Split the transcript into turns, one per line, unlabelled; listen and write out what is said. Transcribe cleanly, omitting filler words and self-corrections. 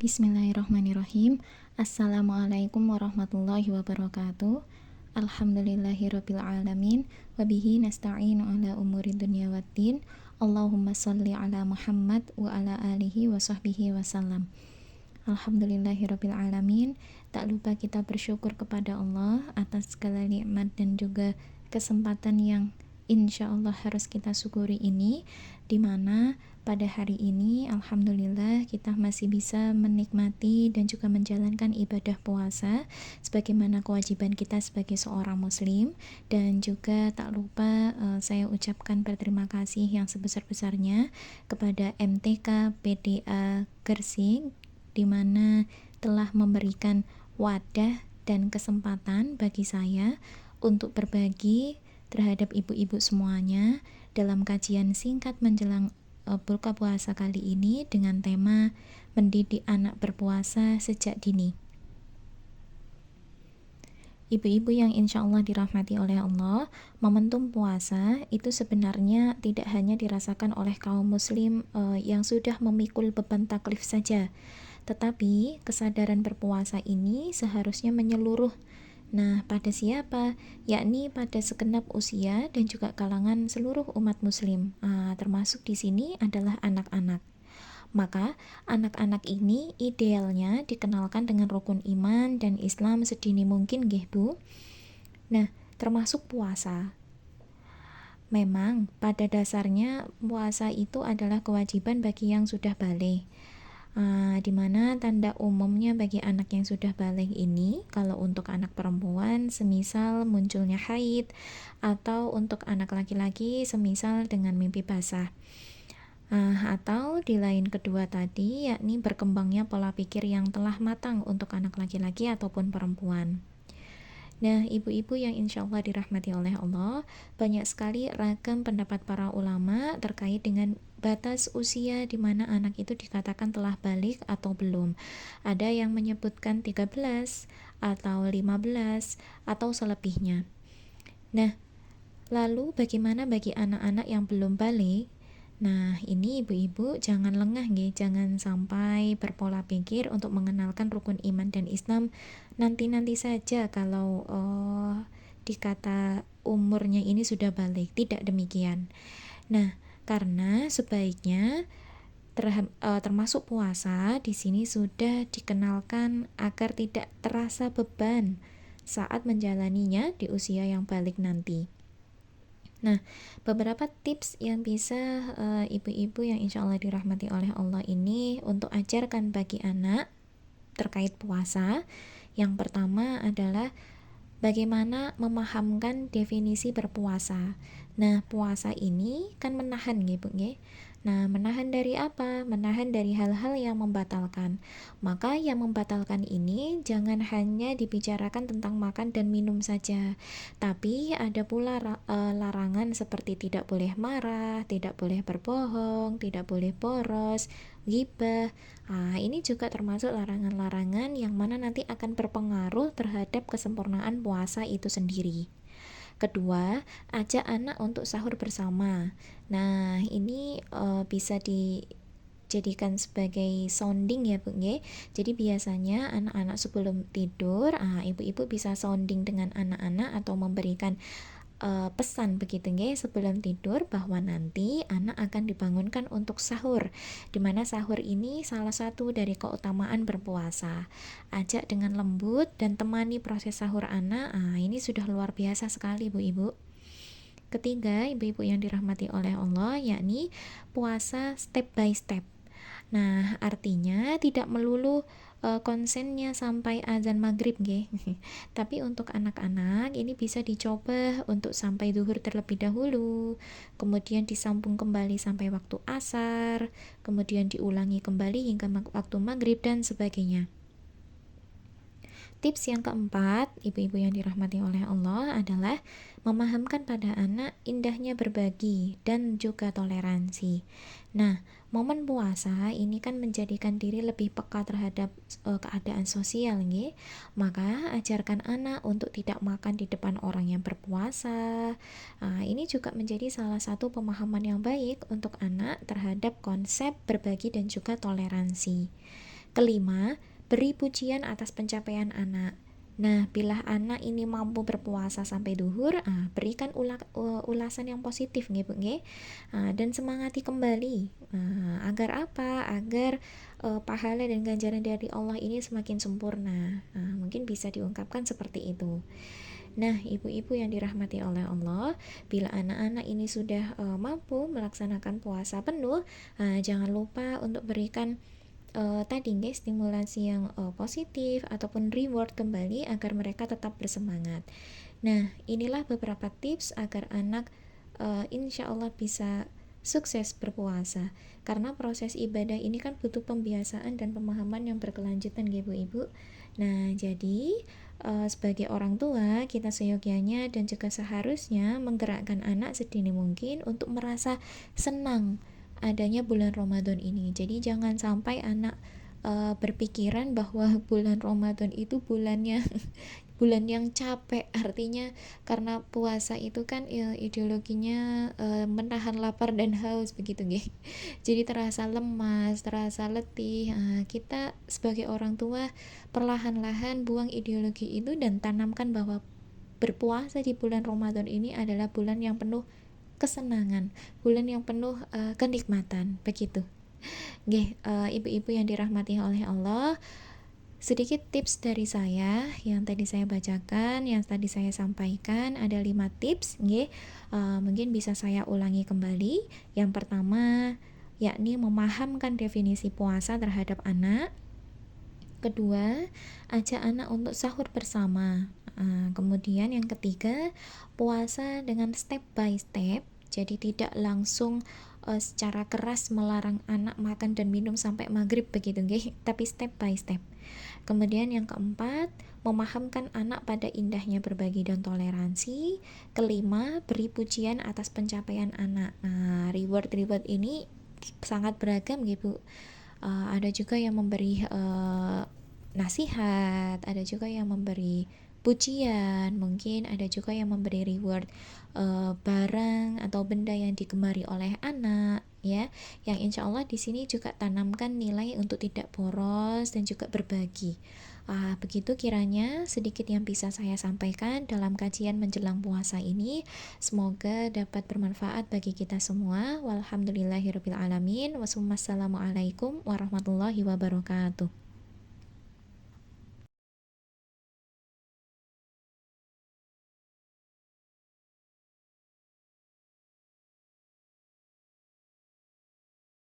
Bismillahirrahmanirrahim. Assalamualaikum warahmatullahi wabarakatuh. Alhamdulillahirabbil alamin wa bihi nasta'inu ala umuri dunya waddin. Allahumma shalli ala Muhammad wa ala alihi wa sahbihi wasallam. Alhamdulillahirabbil alamin. Tak lupa kita bersyukur kepada Allah atas segala nikmat dan juga kesempatan yang insya Allah harus kita syukuri ini, dimana pada hari ini alhamdulillah kita masih bisa menikmati dan juga menjalankan ibadah puasa sebagaimana kewajiban kita sebagai seorang muslim. Dan juga tak lupa saya ucapkan berterima kasih yang sebesar-besarnya kepada MTK PDA Gersik, dimana telah memberikan wadah dan kesempatan bagi saya untuk berbagi terhadap ibu-ibu semuanya dalam kajian singkat menjelang buka puasa kali ini dengan tema mendidik anak berpuasa sejak dini. Ibu-ibu yang insya Allah dirahmati oleh Allah, momentum puasa itu sebenarnya tidak hanya dirasakan oleh kaum muslim yang sudah memikul beban taklif saja, tetapi kesadaran berpuasa ini seharusnya menyeluruh. Nah, pada siapa? Yakni pada segenap usia dan juga kalangan seluruh umat muslim. Termasuk di sini adalah anak-anak. Maka, anak-anak ini idealnya dikenalkan dengan rukun iman dan Islam sedini mungkin, nggih, Bu. Nah, termasuk puasa. Memang pada dasarnya puasa itu adalah kewajiban bagi yang sudah baligh. Dimana tanda umumnya bagi anak yang sudah baligh ini, kalau untuk anak perempuan semisal munculnya haid, atau untuk anak laki-laki semisal dengan mimpi basah, atau di lain kedua tadi yakni berkembangnya pola pikir yang telah matang untuk anak laki-laki ataupun perempuan. Nah, ibu-ibu yang insya Allah dirahmati oleh Allah, banyak sekali ragam pendapat para ulama terkait dengan batas usia di mana anak itu dikatakan telah baligh atau belum. Ada yang menyebutkan 13 atau 15 atau selebihnya. Nah, lalu bagaimana bagi anak-anak yang belum baligh? Nah, ini ibu-ibu jangan lengah nggih, jangan sampai berpola pikir untuk mengenalkan rukun iman dan Islam nanti-nanti saja kalau dikata umurnya ini sudah baligh. Tidak demikian. Nah, karena sebaiknya termasuk puasa di sini sudah dikenalkan agar tidak terasa beban saat menjalaninya di usia yang baligh nanti. Nah, beberapa tips yang bisa ibu-ibu yang insya Allah dirahmati oleh Allah ini untuk ajarkan bagi anak terkait puasa. Yang pertama adalah bagaimana memahamkan definisi berpuasa. Nah, puasa ini kan menahan nggih, Bu nggih. Nah, menahan dari apa? Menahan dari hal-hal yang membatalkan. Maka yang membatalkan ini jangan hanya dibicarakan tentang makan dan minum saja, tapi ada pula larangan seperti tidak boleh marah, tidak boleh berbohong, tidak boleh boros, ghibah. Ini juga termasuk larangan-larangan yang mana nanti akan berpengaruh terhadap kesempurnaan puasa itu sendiri. Kedua, ajak anak untuk sahur bersama. Nah, ini bisa dijadikan sebagai sounding ya, Bu nggih. Jadi biasanya anak-anak sebelum tidur, ibu-ibu bisa sounding dengan anak-anak atau memberikan pesan begitu nggih sebelum tidur bahwa nanti anak akan dibangunkan untuk sahur, dimana sahur ini salah satu dari keutamaan berpuasa. Ajak dengan lembut dan temani proses sahur anak. Ini sudah luar biasa sekali, Bu Ibu. Ketiga, ibu-ibu yang dirahmati oleh Allah, yakni puasa step by step. Nah, artinya tidak melulu konsennya sampai azan maghrib nggih. Tapi untuk anak-anak ini bisa dicoba untuk sampai zuhur terlebih dahulu, kemudian disambung kembali sampai waktu asar, kemudian diulangi kembali hingga waktu maghrib dan sebagainya. Tips yang keempat, ibu-ibu yang dirahmati oleh Allah, adalah memahamkan pada anak indahnya berbagi dan juga toleransi. Nah, momen puasa ini kan menjadikan diri lebih peka terhadap keadaan sosial nggih. Maka ajarkan anak untuk tidak makan di depan orang yang berpuasa. Ini juga menjadi salah satu pemahaman yang baik untuk anak terhadap konsep berbagi dan juga toleransi. Kelima, beri pujian atas pencapaian anak. Nah, bila anak ini mampu berpuasa sampai duhur, berikan ulasan yang positif nggih Bu nggih. Dan semangati kembali. Agar apa? Agar pahala dan ganjaran dari Allah ini semakin sempurna. Mungkin bisa diungkapkan seperti itu. Nah, ibu-ibu yang dirahmati oleh Allah, bila anak-anak ini sudah mampu melaksanakan puasa penuh, jangan lupa untuk berikan tadi guys stimulasi yang positif ataupun reward kembali agar mereka tetap bersemangat. Nah, inilah beberapa tips agar anak insya Allah bisa sukses berpuasa, karena proses ibadah ini kan butuh pembiasaan dan pemahaman yang berkelanjutan ya ibu-ibu. Nah, jadi sebagai orang tua kita seyogyanya dan juga seharusnya menggerakkan anak sedini mungkin untuk merasa senang adanya bulan Ramadan ini. Jadi jangan sampai anak berpikiran bahwa bulan Ramadan itu bulannya bulan yang capek, artinya karena puasa itu kan ideologinya menahan lapar dan haus begitu nggih. Jadi terasa lemas, terasa letih. Kita sebagai orang tua perlahan-lahan buang ideologi itu dan tanamkan bahwa berpuasa di bulan Ramadan ini adalah bulan yang penuh kesenangan, bulan yang penuh kenikmatan begitu. Nggih, ibu-ibu yang dirahmati oleh Allah, sedikit tips dari saya yang tadi saya bacakan, yang tadi saya sampaikan ada 5 tips nggih. Mungkin bisa saya ulangi kembali. Yang pertama, yakni memahamkan definisi puasa terhadap anak. Kedua, ajak anak untuk sahur bersama. Kemudian yang ketiga, puasa dengan step by step. Jadi tidak langsung secara keras melarang anak makan dan minum sampai maghrib begitu nggih, tapi step by step. Kemudian yang keempat, memahamkan anak pada indahnya berbagi dan toleransi. Kelima, beri pujian atas pencapaian anak. Nah, reward ini sangat beragam gitu. Ada juga yang memberi nasihat, ada juga yang memberi pujian, mungkin ada juga yang memberi reward barang atau benda yang digemari oleh anak, ya, yang insya Allah di sini juga tanamkan nilai untuk tidak boros dan juga berbagi. Begitu kiranya sedikit yang bisa saya sampaikan dalam kajian menjelang puasa ini. Semoga dapat bermanfaat bagi kita semua. Walhamdulillahirabbil alamin. Wassalamualaikum warahmatullahi wabarakatuh.